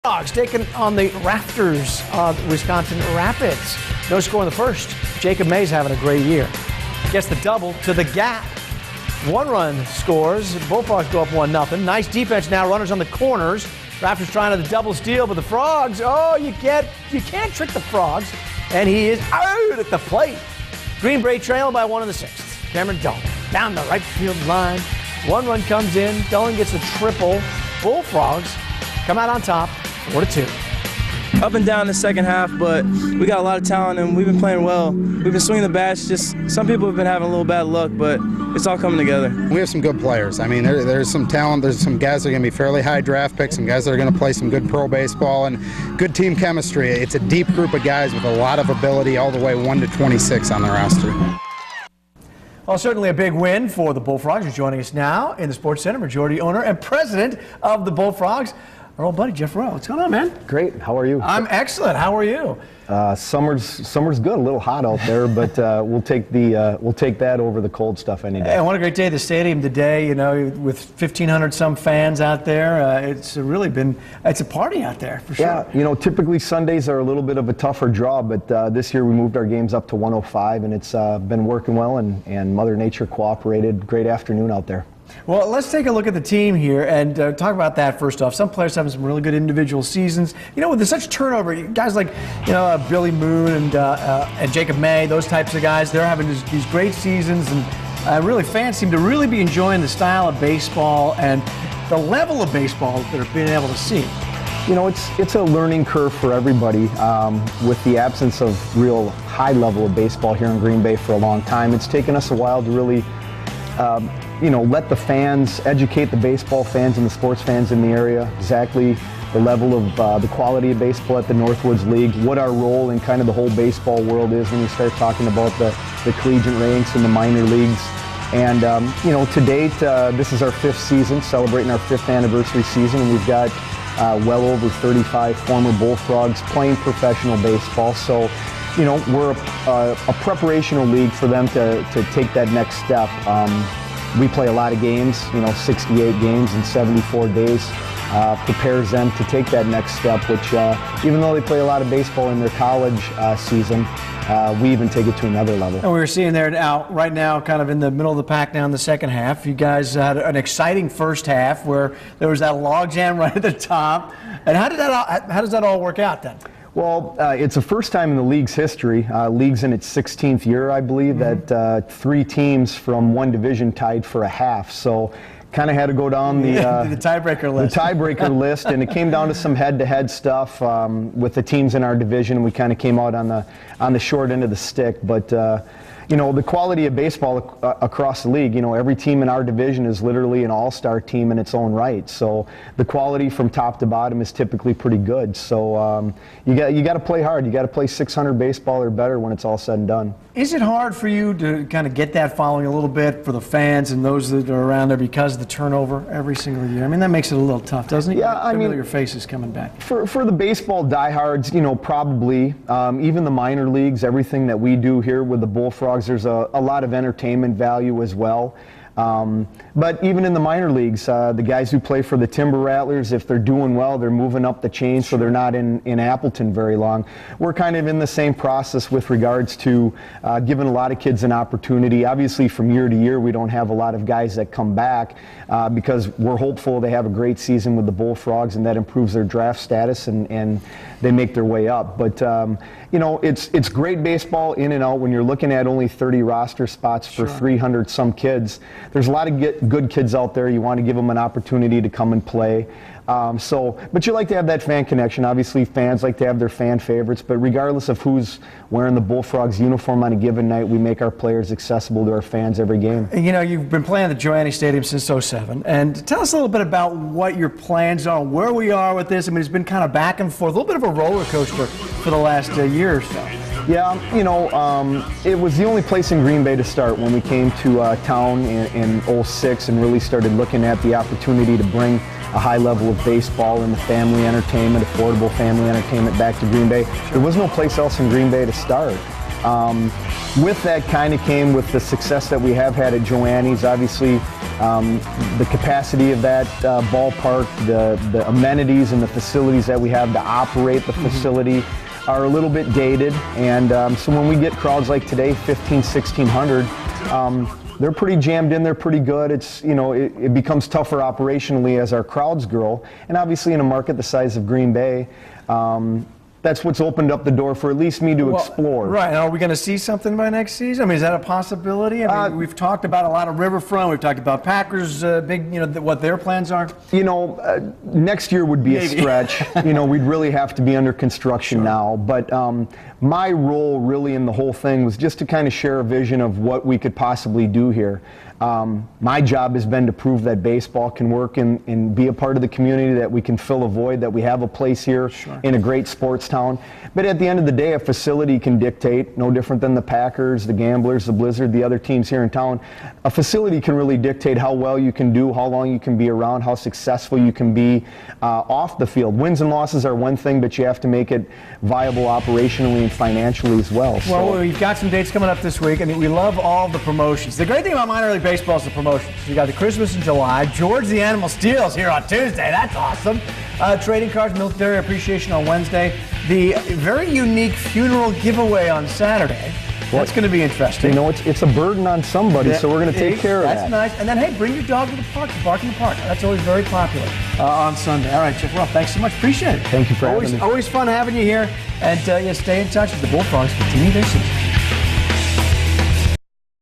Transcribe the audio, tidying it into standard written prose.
Bullfrogs taking on the Rafters of Wisconsin Rapids. No score in the first. Jacob May's having a great year. Gets the double to the gap. 1-run scores. Bullfrogs go up 1-0. Nice defense now. Runners on the corners. Rafters trying to the double steal, but the Frogs, you can't trick the Frogs. And he is out at the plate. Green Bay trailing by 1 in the 6th. Cameron Dolan down the right field line. 1 run comes in. Dolan gets a triple. Bullfrogs come out on top, 4-2. Up and down the second half, but we got a lot of talent and we've been playing well. We've been swinging the bats. Just some people have been having a little bad luck, but it's all coming together. We have some good players. I mean, there's some talent. There's some guys that are going to be fairly high draft picks, some guys that are going to play some good pro baseball, and good team chemistry. It's a deep group of guys with a lot of ability, all the way 1 to 26 on the roster. Well, certainly a big win for the Bullfrogs. Who's joining us now in the Sports Center, majority owner and president of the Bullfrogs, our old buddy Jeff Royle. What's going on, man? Great. How are you? I'm excellent. How are you? Summer's good. A little hot out there, but we'll take that over the cold stuff any day. And what a great day at the stadium today. You know, with 1,500 some fans out there. It's a party out there for sure. Yeah. You know, typically Sundays are a little bit of a tougher draw, but this year we moved our games up to 105, and it's been working well. And Mother Nature cooperated. Great afternoon out there. Well, let's take a look at the team here and talk about that first off. Some players having some really good individual seasons. You know, with such turnover, guys like, Billy Moon and Jacob May, those types of guys, they're having these great seasons, and really fans seem to really be enjoying the style of baseball and the level of baseball that they're being able to see. You know, it's a learning curve for everybody. With the absence of real high level of baseball here in Green Bay for a long time, it's taken us a while to really let the fans, educate the baseball fans and the sports fans in the area, exactly the level of the quality of baseball at the Northwoods League, what our role in kind of the whole baseball world is when we start talking about the collegiate ranks and the minor leagues. And, to date, this is our 5th season, celebrating our 5th anniversary season, and we've got well over 35 former Bullfrogs playing professional baseball. So, we're a preparational league for them to take that next step. We play a lot of games, 68 games in 74 days, prepares them to take that next step, which even though they play a lot of baseball in their college season, we even take it to another level. And we were seeing there right now, kind of in the middle of the pack now in the second half. You guys had an exciting first half where there was that logjam right at the top. And how does that all work out then? Well, it's the first time in the league's history, league's in its 16th year, I believe, that 3 teams from one division tied for a half. So kind of had to go down the tiebreaker list. The tiebreaker list, and it came down to some head-to-head stuff with the teams in our division. We kind of came out on the short end of the stick, but the quality of baseball across the league, every team in our division is literally an all-star team in its own right. So the quality from top to bottom is typically pretty good. So you got to play hard. You got to play 600 baseball or better when it's all said and done. Is it hard for you to kind of get that following a little bit for the fans and those that are around there because of the turnover every single year? I mean, that makes it a little tough, doesn't it? Yeah, I mean, your face is coming back. For the baseball diehards, probably even the minor leagues, everything that we do here with the Bullfrogs, there's a lot of entertainment value as well. But even in the minor leagues, the guys who play for the Timber Rattlers, if they're doing well, they're moving up the chain, so they're not in Appleton very long. We're kind of in the same process with regards to giving a lot of kids an opportunity. Obviously, from year to year, we don't have a lot of guys that come back because we're hopeful they have a great season with the Bullfrogs, and that improves their draft status, and they make their way up. But it's great baseball in and out when you're looking at only 30 roster spots for 300 some kids. There's a lot of good kids out there. You want to give them an opportunity to come and play. But you like to have that fan connection. Obviously, fans like to have their fan favorites, but regardless of who's wearing the Bullfrogs uniform on a given night, we make our players accessible to our fans every game. You've been playing at the Joanny Stadium since '07, and tell us a little bit about what your plans are, where we are with this. I mean, it's been kind of back and forth, a little bit of a roller coaster for the last year or so. Yeah, it was the only place in Green Bay to start when we came to town in '06 and really started looking at the opportunity to bring a high level of baseball and the family entertainment, affordable family entertainment back to Green Bay. There was no place else in Green Bay to start. With that kind of came with the success that we have had at Joanne's. Obviously, the capacity of that ballpark, the amenities and the facilities that we have to operate the facility are a little bit dated. And so when we get crowds like today, 1,600, they're pretty jammed in, they're pretty good. It's, it becomes tougher operationally as our crowds grow. And obviously in a market the size of Green Bay, that's what's opened up the door for at least me to explore. Right. Are we going to see something by next season? I mean, is that a possibility? I mean, we've talked about a lot of Riverfront. We've talked about Packers, what their plans are. Next year would be a stretch. We'd really have to be under construction now. But my role really in the whole thing was just to kind of share a vision of what we could possibly do here. My job has been to prove that baseball can work and be a part of the community, that we can fill a void, that we have a place here in a great sports town. But at the end of the day, a facility can dictate, no different than the Packers, the Gamblers, the Blizzard, the other teams here in town. A facility can really dictate how well you can do, how long you can be around, how successful you can be off the field. Wins and losses are one thing, but you have to make it viable operationally and financially as well. Well, we've got some dates coming up this week. I mean, we love all the promotions. The great thing about minor league baseball is the promotions. You got the Christmas in July, George the Animal Steals here on Tuesday. That's awesome. Trading cards, military appreciation on Wednesday. The very unique funeral giveaway on Saturday. That's going to be interesting. It's a burden on somebody, so we're going to take care of that. That's nice. And then, hey, bring your dog to the park, bark in the park. That's always very popular on Sunday. All right, Jeff Royle, thanks so much. Appreciate it. Thank you for having me. Always fun having you here. And stay in touch with the Bullfrogs for TV this season.